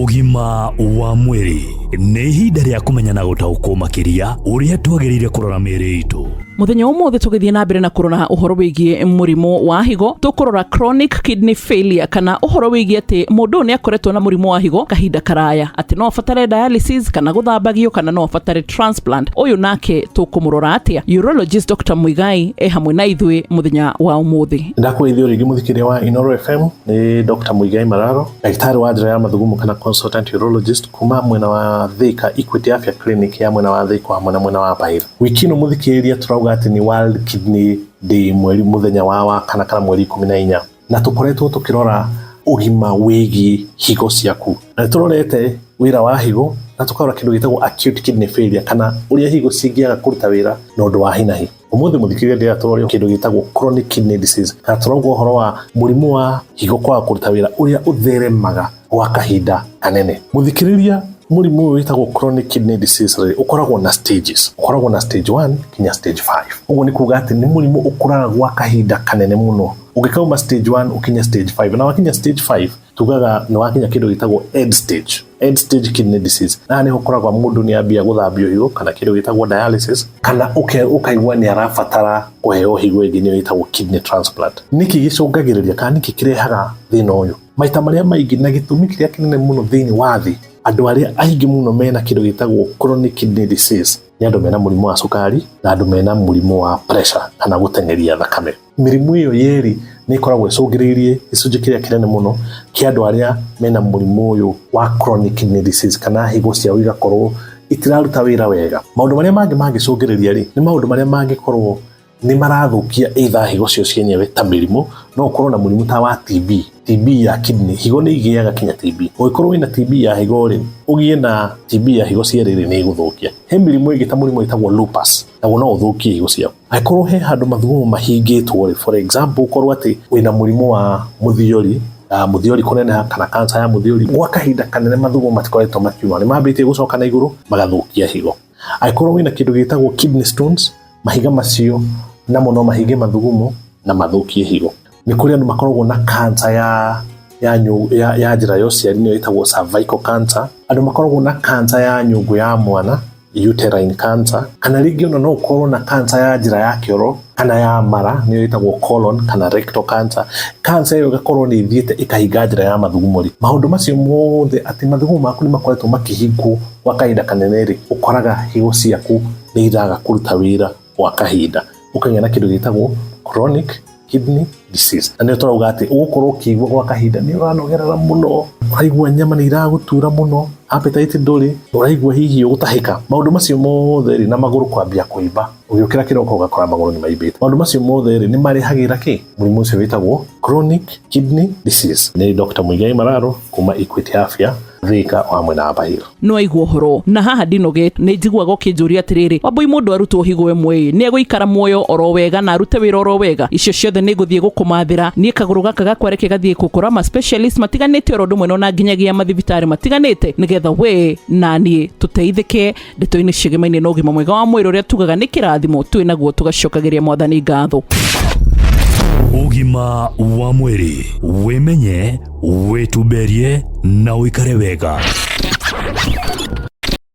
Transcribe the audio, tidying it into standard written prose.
Ugima wa mwiri nĩ ihinda rĩa kũmenya na gũtaũkwo makĩria ũrĩa twagĩrĩire kũrora mĩĩrĩ itũ. Muthenya ũmũthĩ tũgĩthiĩ na mbere na kũrora ũhoro wĩgiĩ mũrimũ wa higo, tũkũrora chronic kidney failure kana ũhoro wĩgiĩ atĩ mũndũ nĩ akoretwo na mũrimũ wa higo kahinda karaya, atĩ no abatare dialysis kana gũthambagio kana no abatare transplant. Ũyũ nake tũkũmũrora atĩa? Urologist Dr. Muigai hamwe na ithuĩ muthenya wa ũmũthĩ. Ndakwĩithio rĩngĩ mũthikĩria wa Inooro FM nĩ Dr. Muigai Mararo, ndagĩtarĩ wa njĩra ya mathugumo kana consultant urologist kuma mwena wa Thika Equity Afya Clinic ya mwena wa Thika hamwe na mwena wa Baira. Wiki ĩno mũthikĩria turauga ati ni World Kidney Day mweri muthenya wa kana mweri 14, na tukoretwo tukirora ugima wĩgiĩ higo ciaku, na turorete wĩra wa higo na tukarora kindu gitagwo acute kidney failure kana uria higo cingĩaga kũruta wĩra na ũndũ wa hinahi. Ũmũthĩ mũthikĩria ndĩra turorio kindu gitagwo chronic kidney disease, kana turauga ũhoro wa mũrimũ wa higo kwaga kũruta wĩra uria ũtheremaga gwa kahinda kanene. Mũthikĩria mũrimũ ũyũ wĩtagwo chronic kidney disease ũkoragwo na stages. Ũkoragwo na stage 1 kinya stage 5. Ũguo nĩ kuuga atĩ nĩ mũrimũ ũkũraga gwa kahinda kanene mũno. Ũngĩkauma stage 1 ukinya stage 5, na wakinya stage 5 tugaga nĩ wakinya kĩndũ gĩtagwo end stage. End stage kidney disease. Na nĩ ũkoragwo mũndũ nĩ ambia gũthambio higo kana kĩndũ gĩtagwo dialysis, kana ũkaigua nĩ arabatara kũheo higo ĩngĩ nĩ ĩtagwo kidney transplant. Nĩkĩ gĩcũngagĩrĩria kana nĩkĩ kĩrehaga thĩna ũyũ? Maita marĩa maingĩ na gĩtũmi kĩrĩa kĩnene mũno thĩinĩ wa thĩ, andũ arĩa aingĩ mũno mena kĩndũ gĩtagwo chronic kidney disease nĩ andũ mena mũrimũ wa cukari na andũ mena mũrimũ wa pressure kana gũtengeria thakame. Mĩrimũ ĩyo yerĩ nĩ ikoragwo icũngĩrĩirie gĩcunjĩ kĩrĩa kĩnene mũno kĩa andũ arĩa mena mũrimũ ũyũ wa chronic kidney disease kana higo ciao igakorwo itiraruta wĩra wega. Maũndũ marĩa mangĩ mangĩcũngĩrĩria nĩ maũndũ marĩa mangĩkorwo nĩ marathũkia either higo cio cienyewe ta mĩrimũ, no ũkorwo na mũrimũ ta wa TB ya kidney. Higo nĩ igĩaga kinya TB. Ũngĩkorwo wĩna TB ya higo rĩ, ũgĩe na TB ya higo cierĩ nĩ igũthũkia. He mĩrimũ ĩngĩ ta mũrimũ wĩtagwo lupus, naguo no ũthũkie higo ciaku. Angĩkorwo he handũ mathugumo mahingĩtwo rĩ, for example ũkorwo atĩ wĩna mũrimũ wa mũthiori kũneneha kana cancer ya mũthiori, gwa kahinda kanene mathugumo matikoretwo makiuma, nĩ mambĩtie gũcoka na igũrũ magathũkia higo. Angĩkorwo wĩna kĩndũ gĩtagwo kidney stones, mahiga macio namo no mahinge mathugumo na mathũkie higo. Nĩ kũrĩ andũ makoragwo na cancer ya njĩra ya ũciari nĩyo ĩtagwo cervical cancer. Andũ makoragwo na cancer ya nyũngũ ya mwana, uterine cancer, kana rĩngĩ ona no ũkorwo na cancer ya njĩra ya kĩoro kana ya mara nĩyo ĩtagwo colon kana rectal cancer. Cancer ĩyo ĩgakorwo nĩ ithiĩte ĩkahinga njĩra ya mathugumo rĩ. Maũndũ macio mothe atĩ mathugumo maku nĩ makoretwo makĩhingwo gwa kahinda kanene rĩ, ũkoraga higo ciaku nĩ iraga kũruta wĩra gwa kahinda, ũkagĩa na kĩndũ gĩtagwo chronic kidney disease. Na nĩ tũrauga atĩ ũgũkorwo ũkĩigua gwa kahinda nĩ ũranogerera mũno, ũraigua nyama nĩ iragũtura mũno, appetite ndũrĩ, ũraigua hihi ũgũtahĩka. Maũndũ macio mothe na magũrũ kwambia kũimba, ũgĩũkĩra kĩroko ũgakora magũrũ nĩ maimbĩte. Maũndũ macio mothe nĩ marehagĩra kĩ? Mũrimũ ũcio wĩtagwo chronic kidney disease. Nĩ Dr. Muigai Mararo kuma Equity Afya Thika wa mwena wa Baira. No aigua ũhoro na haha ndinoget nĩ njiguaga ũkĩnjũria atĩrĩrĩ, Wambui mũndũ arutwo higo ĩmwe nĩ egũikara muoyo oro wega na arute wĩra oro wega? Icio ciothe nĩ ngũthiĩ gũkũmathĩra niĩ kagũrũ gaka gakwareke gathiĩ gũkũra ma specialist matiganĩte oro ndũmwe na nginyagia mathibitarĩ matiganĩte, nĩgetha we na niĩ tũteithĩke ndeto-inĩ cigĩmaine na ũgima mwega wa mwĩrĩ ũrĩa tugaga nĩ kĩrathimo twĩ naguo tũgacokagĩria Mwathani ngatho. Ugima wa mwĩrĩ, wĩmenye, wĩtumberie na ũikare wega.